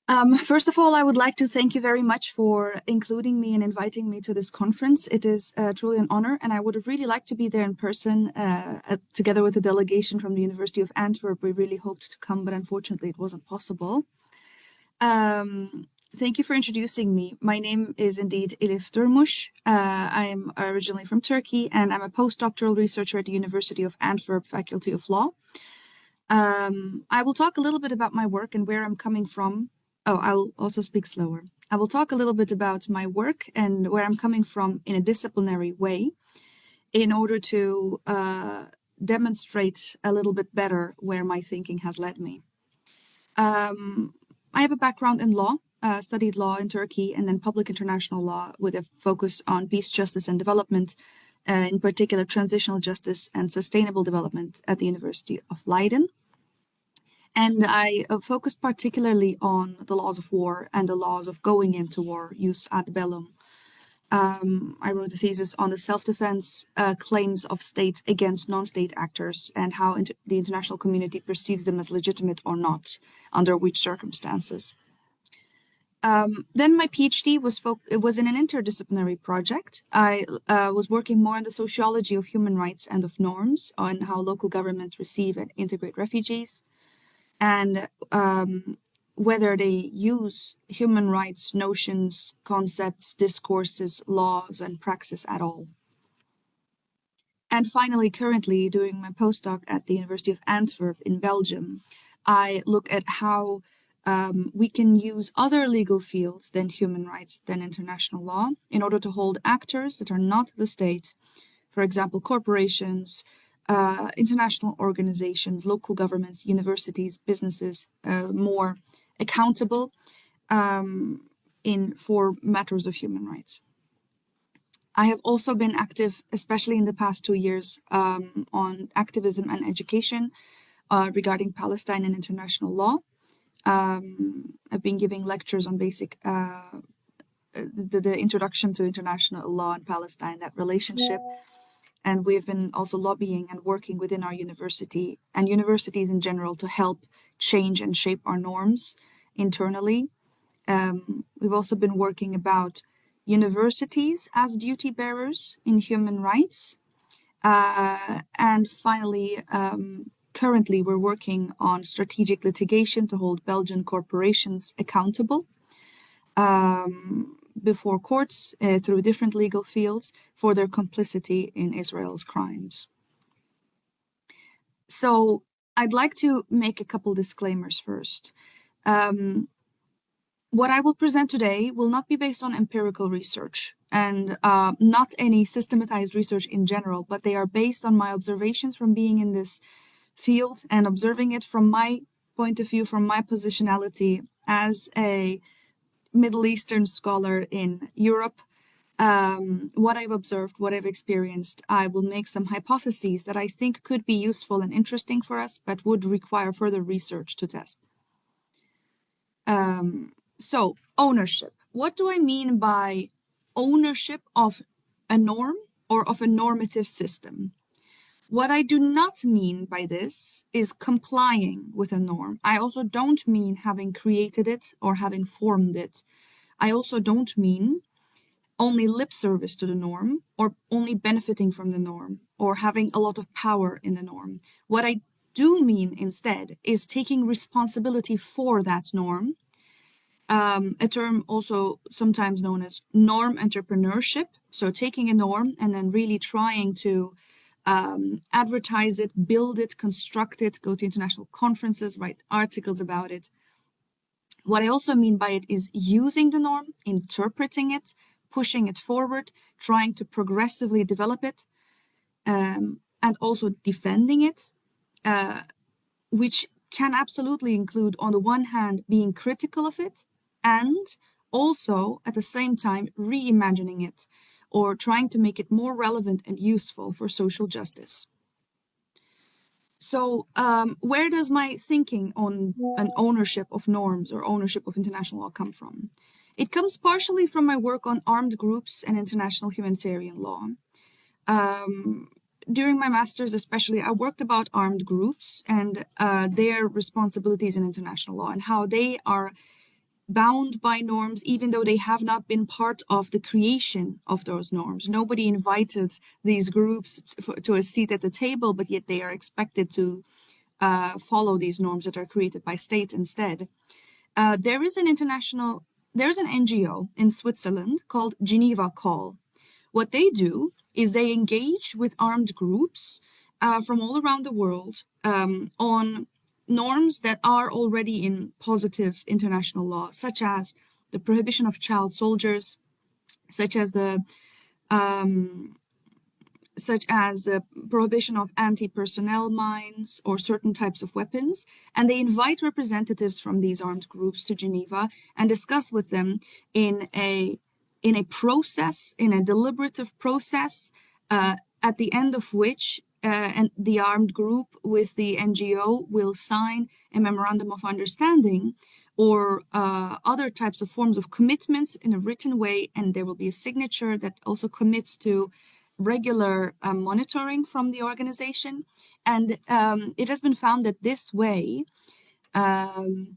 First of all, I would like to thank you very much for including me and inviting me to this conference. It is truly an honor, and I would have really liked to be there in person together with a delegation from the University of Antwerp. We really hoped to come, but unfortunately it wasn't possible. Thank you for introducing me. My name is indeed Elif Durmuş. I am originally from Turkey, and I'm a postdoctoral researcher at the University of Antwerp Faculty of Law. I will talk a little bit about my work and where I'm coming from. Oh, I will also speak slower. I will talk a little bit about my work and where I'm coming from in a disciplinary way in order to demonstrate a little bit better where my thinking has led me. I have a background in law, studied law in Turkey and then public international law with a focus on peace, justice, and development, in particular transitional justice and sustainable development at the University of Leiden. And I focused particularly on the laws of war and the laws of going into war, jus ad bellum. I wrote a thesis on the self-defense claims of states against non-state actors and how the international community perceives them as legitimate or not, under which circumstances. Then my PhD was in an interdisciplinary project. I was working more on the sociology of human rights and of norms, on how local governments receive and integrate refugees, and whether they use human rights notions, concepts, discourses, laws, and praxis at all. And finally, currently, doing my postdoc at the University of Antwerp in Belgium, I look at how we can use other legal fields than human rights, than international law, in order to hold actors that are not the state, for example, corporations, international organizations, local governments, universities, businesses, more accountable for matters of human rights. I have also been active, especially in the past 2 years, on activism and education regarding Palestine and international law. I've been giving lectures on basic the introduction to international law in Palestine, that relationship. And we've been also lobbying and working within our university and universities in general to help change and shape our norms internally. We've also been working about universities as duty bearers in human rights. And finally, currently we're working on strategic litigation to hold Belgian corporations accountable before courts through different legal fields for their complicity in Israel's crimes. So I'd like to make a couple disclaimers first. What I will present today will not be based on empirical research and not any systematized research in general, but they are based on my observations from being in this field and observing it from my point of view, from my positionality as a Middle Eastern scholar in Europe. What I've observed, what I've experienced, I will make some hypotheses that I think could be useful and interesting for us, but would require further research to test. So, ownership. What do I mean by ownership of a norm or of a normative system? What I do not mean by this is complying with a norm. I also don't mean having created it or having formed it. I also don't mean only lip service to the norm or only benefiting from the norm or having a lot of power in the norm. What I do mean instead is taking responsibility for that norm, a term also sometimes known as norm entrepreneurship. So taking a norm and then really trying to advertise it, build it, construct it, go to international conferences, write articles about it. What I also mean by it is using the norm, interpreting it, pushing it forward, trying to progressively develop it, and also defending it, which can absolutely include, on the one hand, being critical of it, and also at the same time reimagining it, or trying to make it more relevant and useful for social justice. So where does my thinking on an ownership of norms or ownership of international law come from? It comes partially from my work on armed groups and international humanitarian law. During my master's especially, I worked about armed groups and their responsibilities in international law and how they are bound by norms, even though they have not been part of the creation of those norms. Nobody invited these groups to a seat at the table, but yet they are expected to follow these norms that are created by states instead. There's an NGO in Switzerland called Geneva Call. What they do is they engage with armed groups from all around the world on norms that are already in positive international law, such as the prohibition of child soldiers, such as the prohibition of anti-personnel mines or certain types of weapons. And they invite representatives from these armed groups to Geneva and discuss with them in a process, in a deliberative process, at the end of which and the armed group with the NGO will sign a memorandum of understanding or other types of forms of commitments in a written way, and there will be a signature that also commits to regular monitoring from the organization. And it has been found that this way, the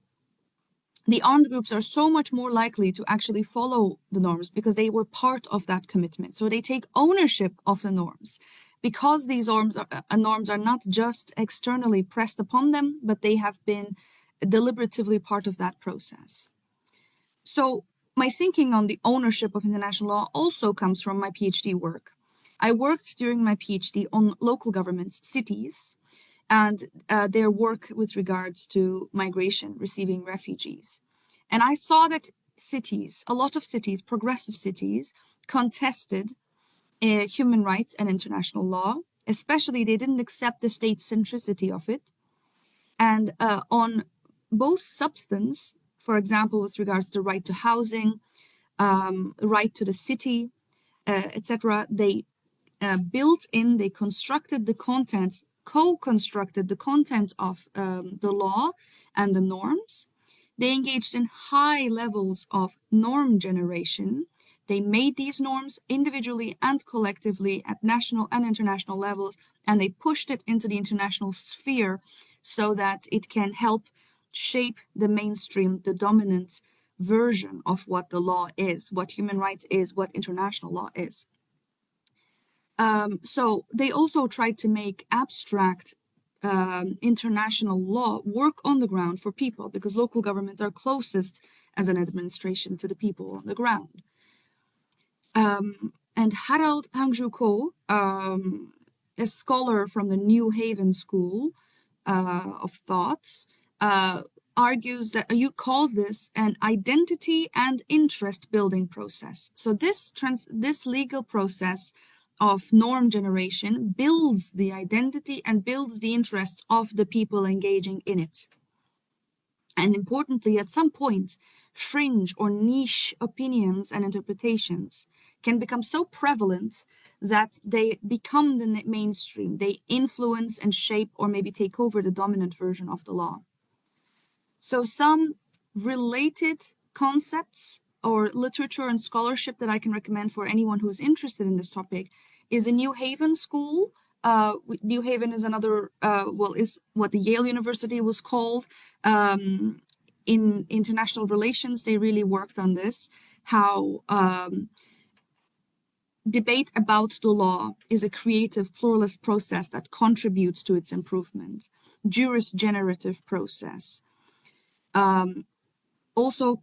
armed groups are so much more likely to actually follow the norms because they were part of that commitment. So they take ownership of the norms because these norms are not just externally pressed upon them, but they have been deliberatively part of that process. So my thinking on the ownership of international law also comes from my PhD work. I worked during my PhD on local governments, cities, and their work with regards to migration, receiving refugees. And I saw that cities, a lot of cities, progressive cities, contested human rights and international law. Especially, they didn't accept the state centricity of it. And on both substance, for example, with regards to right to housing, right to the city, etc., they they constructed the content, co-constructed the content of the law and the norms. They engaged in high levels of norm generation. They made these norms individually and collectively at national and international levels, and they pushed it into the international sphere so that it can help shape the mainstream, the dominant version of what the law is, what human rights is, what international law is. So they also tried to make abstract international law work on the ground for people, because local governments are closest as an administration to the people on the ground. And Harald Hangju Ko, a scholar from the New Haven School of Thoughts, argues that calls this an identity and interest building process. So this legal process of norm generation builds the identity and builds the interests of the people engaging in it. And importantly, at some point, fringe or niche opinions and interpretations can become so prevalent that they become the mainstream. They influence and shape or maybe take over the dominant version of the law. So some related concepts or literature and scholarship that I can recommend for anyone who's interested in this topic is a New Haven school. New Haven is another, is what the Yale University was called. In international relations, they really worked on this, how debate about the law is a creative pluralist process that contributes to its improvement. Juris-generative process. Also,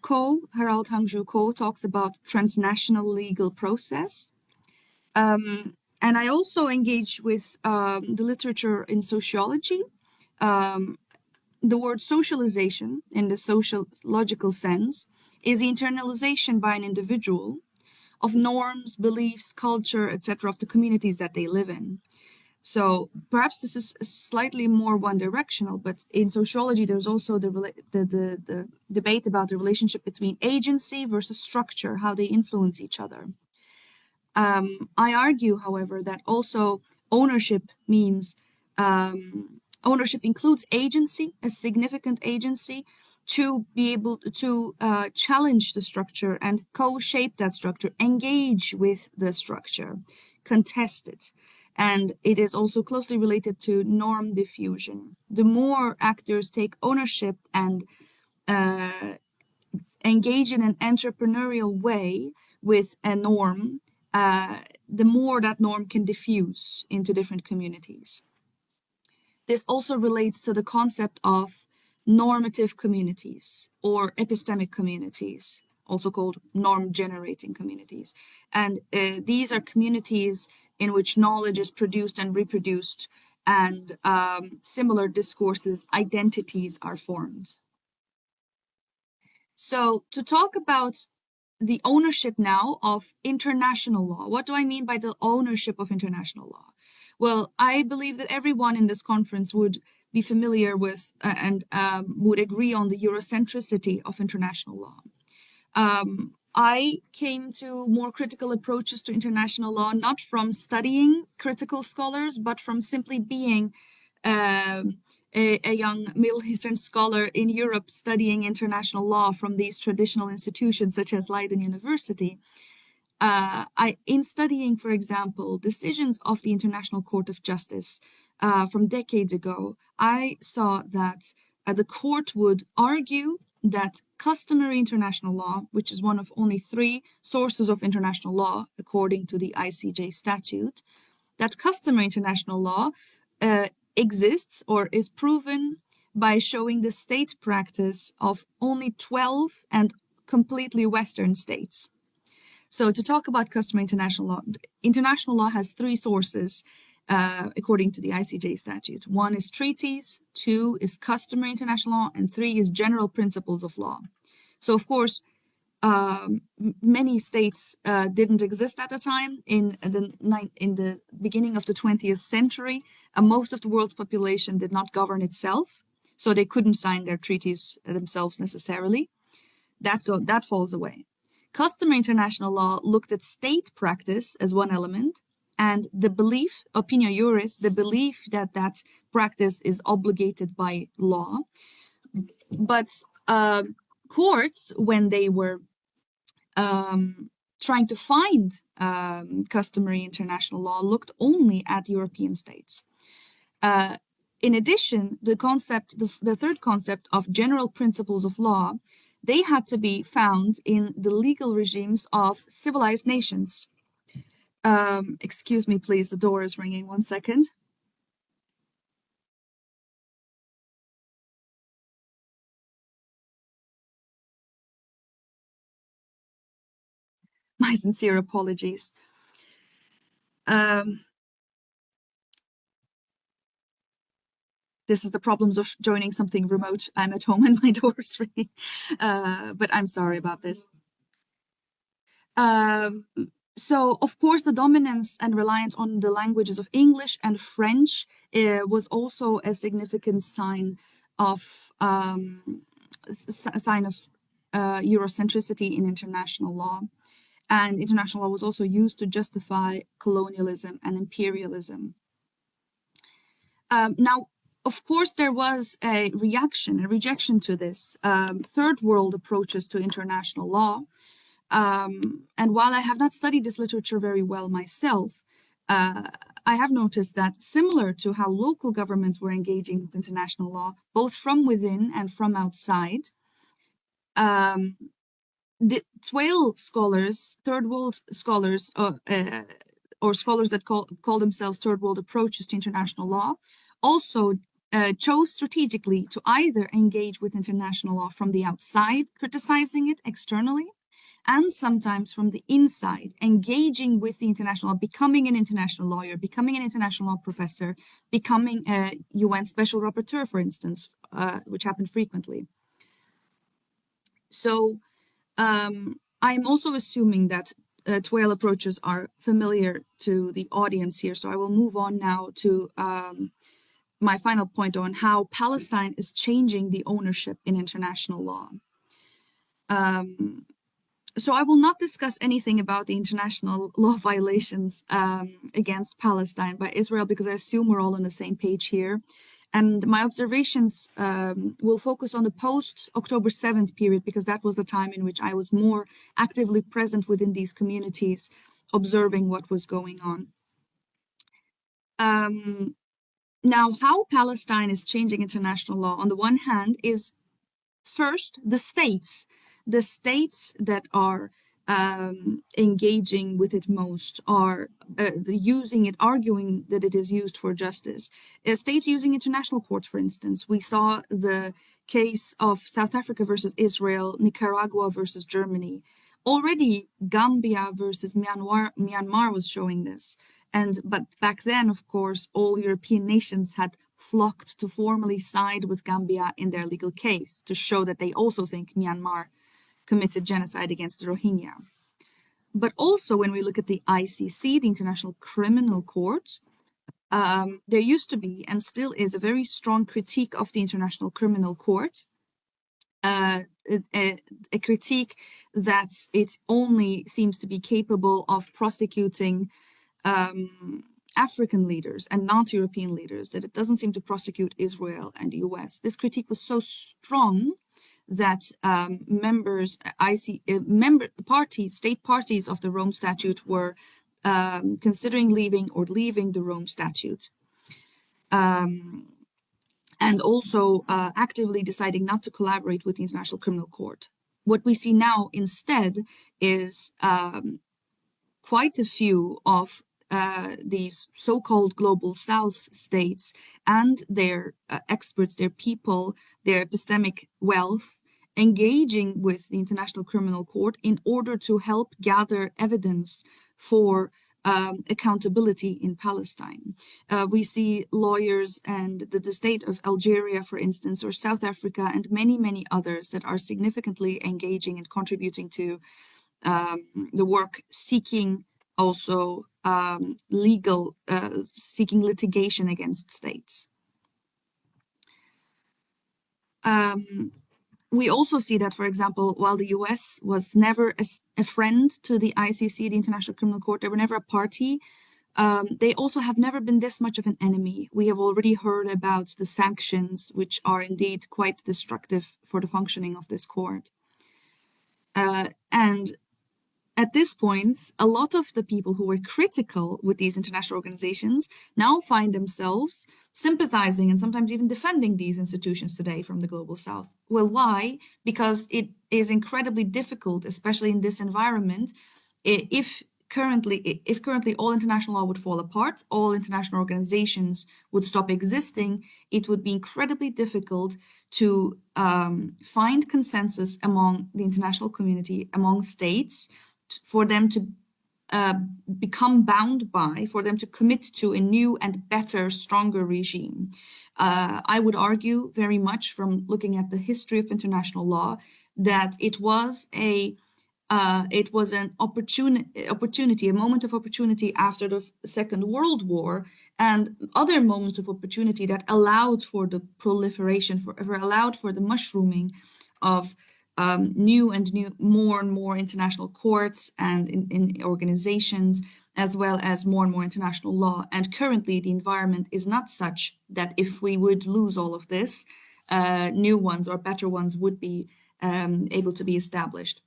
Harald Hangju Ko talks about transnational legal process. And I also engage with the literature in sociology. The word socialization, in the sociological sense, is the internalization by an individual of norms, beliefs, culture, etc., of the communities that they live in. So perhaps this is slightly more one-directional, but in sociology, there's also the debate about the relationship between agency versus structure, how they influence each other. I argue, however, that also ownership means ownership includes agency, a significant agency, to be able to challenge the structure and co-shape that structure, engage with the structure, contest it. And it is also closely related to norm diffusion. The more actors take ownership and engage in an entrepreneurial way with a norm, the more that norm can diffuse into different communities. This also relates to the concept of normative communities or epistemic communities, also called norm-generating communities. And these are communities in which knowledge is produced and reproduced, and similar discourses, identities are formed. So to talk about the ownership now of international law, what do I mean by the ownership of international law? Well, I believe that everyone in this conference would be familiar with and would agree on the Eurocentricity of international law. I came to more critical approaches to international law, not from studying critical scholars, but from simply being a young Middle Eastern scholar in Europe studying international law from these traditional institutions such as Leiden University. In studying, for example, decisions of the International Court of Justice from decades ago, I saw that the court would argue that customary international law, which is one of only 3 sources of international law according to the ICJ statute, that customary international law exists or is proven by showing the state practice of only 12 and completely Western states. So to talk about customary international law has 3 sources according to the ICJ statute. 1 is treaties, 2 is customary international law, and 3 is general principles of law. So of course, many states didn't exist at the time. In the beginning of the 20th century, most of the world's population did not govern itself, so they couldn't sign their treaties themselves necessarily. That falls away. Customary international law looked at state practice as one element, and the belief, opinio juris, the belief that that practice is obligated by law. But courts, when they were trying to find customary international law, looked only at European states. In addition, the third concept of general principles of law, they had to be found in the legal regimes of civilized nations. Excuse me, please, the door is ringing. 1 second. My sincere apologies. This is the problems of joining something remote. I'm at home and my door is ringing, but I'm sorry about this. So, of course, the dominance and reliance on the languages of English and French was also a significant sign of Eurocentricity in international law. And international law was also used to justify colonialism and imperialism. Now, of course, there was a rejection to this, third world approaches to international law. And while I have not studied this literature very well myself, I have noticed that similar to how local governments were engaging with international law, both from within and from outside, the TWAIL scholars, third world scholars, or scholars that call themselves third world approaches to international law, also chose strategically to either engage with international law from the outside, criticizing it externally, and sometimes from the inside, engaging with the international law, becoming an international lawyer, becoming an international law professor, becoming a UN special rapporteur, for instance, which happened frequently. So I'm also assuming that TWAIL approaches are familiar to the audience here. So I will move on now to my final point on how Palestine is changing the ownership in international law. So I will not discuss anything about the international law violations against Palestine by Israel, because I assume we're all on the same page here. And my observations will focus on the post-October 7th period, because that was the time in which I was more actively present within these communities, observing what was going on. Now, how Palestine is changing international law, on the one hand, is first the states the states that are engaging with it most are using it, arguing that it is used for justice. States using international courts, for instance. We saw the case of South Africa versus Israel, Nicaragua versus Germany. Already Gambia versus Myanmar was showing this. But back then, of course, all European nations had flocked to formally side with Gambia in their legal case to show that they also think Myanmar committed genocide against the Rohingya. But also when we look at the ICC, the International Criminal Court, there used to be and still is a very strong critique of the International Criminal Court, a critique that it only seems to be capable of prosecuting African leaders and not European leaders, that it doesn't seem to prosecute Israel and the US. This critique was so strong that state parties of the Rome Statute were considering leaving the Rome Statute. And also actively deciding not to collaborate with the International Criminal Court. What we see now instead is quite a few of these so-called global South states and their experts, their people, their epistemic wealth, engaging with the International Criminal Court in order to help gather evidence for accountability in Palestine. We see lawyers and the state of Algeria, for instance, or South Africa, and many, many others that are significantly engaging and contributing to the work, seeking also seeking litigation against states. We also see that, for example, while the US was never a friend to the ICC, the International Criminal Court, they were never a party, they also have never been this much of an enemy. We have already heard about the sanctions, which are indeed quite destructive for the functioning of this court. And at this point, a lot of the people who were critical with these international organizations now find themselves sympathizing and sometimes even defending these institutions today from the global South. Well, why? Because it is incredibly difficult, especially in this environment, if currently all international law would fall apart, all international organizations would stop existing, it would be incredibly difficult to find consensus among the international community, among states, for them to become bound by, for them to commit to a new and better, stronger regime. I would argue very much from looking at the history of international law that it was an opportunity, a moment of opportunity after the Second World War, and other moments of opportunity that allowed for the proliferation, allowed for the mushrooming of more and more international courts and in organizations, as well as and more international law. And currently the environment is not such that if we would lose all of this, new ones or better ones would be able to be established.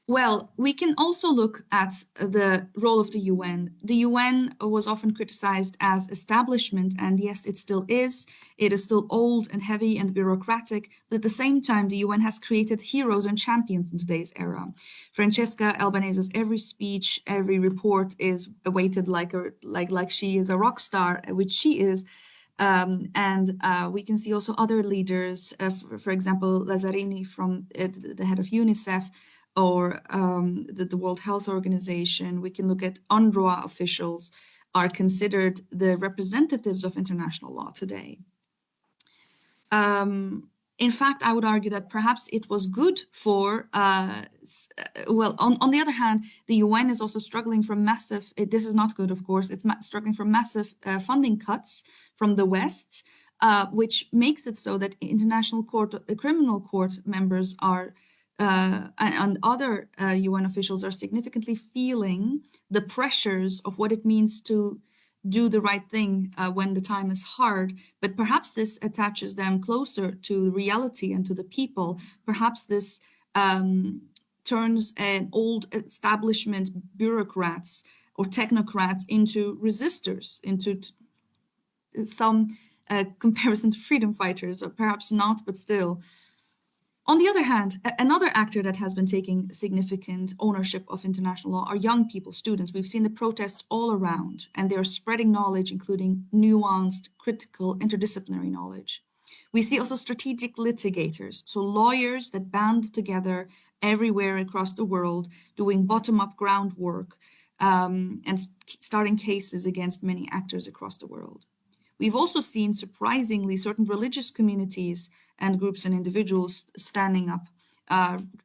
Well, we can also look at the role of the UN. The UN was often criticized as establishment, and yes, it still is. It is still old and heavy and bureaucratic, but at the same time, the UN has created heroes and champions in today's era. Francesca Albanese's every speech, every report is awaited like she is a rock star, which she is. We can see also other leaders, for example, Lazzarini, from the head of UNICEF, or the World Health Organization. We can look at UNRWA officials are considered the representatives of international law today. In fact, I would argue that perhaps it was good for, well, on the other hand, the UN is also struggling from massive, this is not good, of course, it's struggling from massive funding cuts from the West, which makes it so that international criminal court members are and other UN officials are significantly feeling the pressures of what it means to do the right thing when the time is hard. But perhaps this attaches them closer to reality and to the people. Perhaps this turns an old establishment bureaucrats or technocrats into resistors, into some comparison to freedom fighters, or perhaps not, but still. On the other hand, another actor that has been taking significant ownership of international law are young people, students. We've seen the protests all around, and they're spreading knowledge, including nuanced, critical, interdisciplinary knowledge. We see also strategic litigators, so lawyers that band together everywhere across the world, doing bottom-up groundwork and starting cases against many actors across the world. We've also seen, surprisingly, certain religious communities and groups and individuals standing up,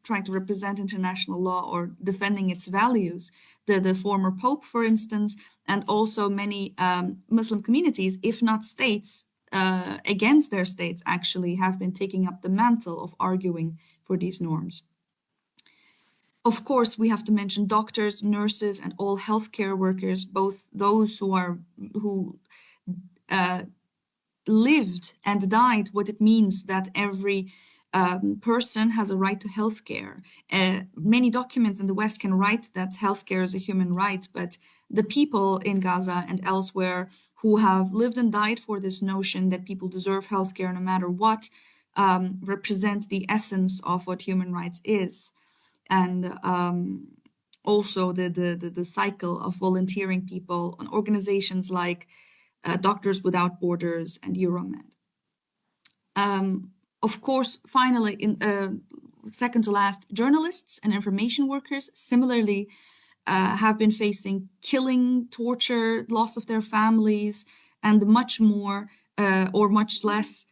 trying to represent international law or defending its values. The former Pope, for instance, and also many Muslim communities, if not states, against their states, actually, have been taking up the mantle of arguing for these norms. Of course, we have to mention doctors, nurses, and all healthcare workers, both those who lived and died what it means that every person has a right to healthcare. Many documents in the West can write that healthcare is a human right, but the people in Gaza and elsewhere who have lived and died for this notion that people deserve healthcare no matter what represent the essence of what human rights is. And also the cycle of volunteering people on organizations like Doctors Without Borders and Euromed. Of course, finally, second to last, journalists and information workers similarly have been facing killing, torture, loss of their families, and much more or much less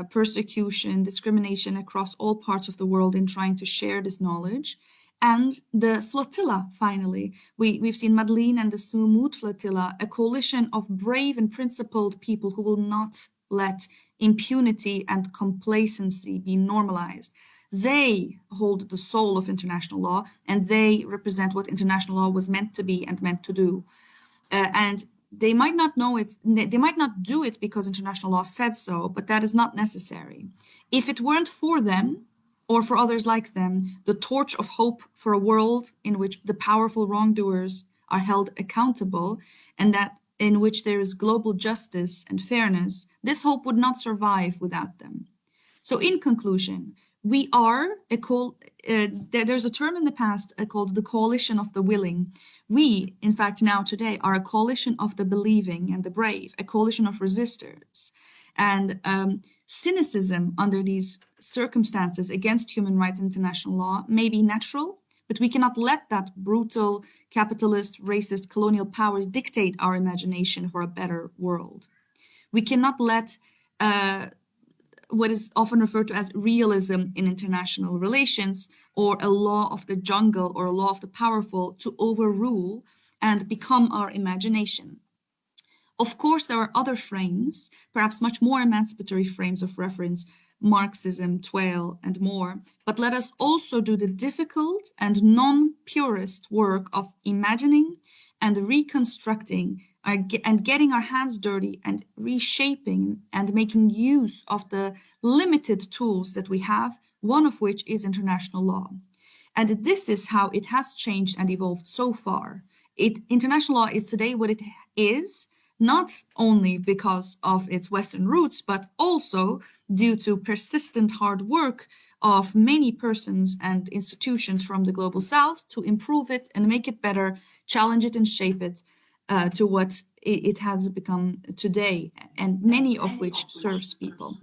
persecution, discrimination across all parts of the world in trying to share this knowledge. And the flotilla, finally, we've seen Madeleine and the Sumut flotilla, a coalition of brave and principled people who will not let impunity and complacency be normalized. They hold the soul of international law, and they represent what international law was meant to be and meant to do. And they might not know it, they might not do it because international law said so, but that is not necessary. If it weren't for them, or for others like them, the torch of hope for a world in which the powerful wrongdoers are held accountable and that in which there is global justice and fairness, this hope would not survive without them. So in conclusion, we are there's a term in the past called the coalition of the willing. We, in fact, now today are a coalition of the believing and the brave, a coalition of resistors. And cynicism under these circumstances against human rights and international law may be natural, but we cannot let that brutal, capitalist, racist, colonial powers dictate our imagination for a better world. We cannot let what is often referred to as realism in international relations, or a law of the jungle or a law of the powerful, to overrule and become our imagination. Of course, there are other frames, perhaps much more emancipatory frames of reference, Marxism, TWAIL, and more. But let us also do the difficult and non-purist work of imagining and reconstructing and getting our hands dirty and reshaping and making use of the limited tools that we have, one of which is international law. And this is how it has changed and evolved so far. International law is today what it is, not only because of its Western roots, but also due to persistent hard work of many persons and institutions from the global south to improve it and make it better, challenge it and shape it to what it has become today, and many of which serves people.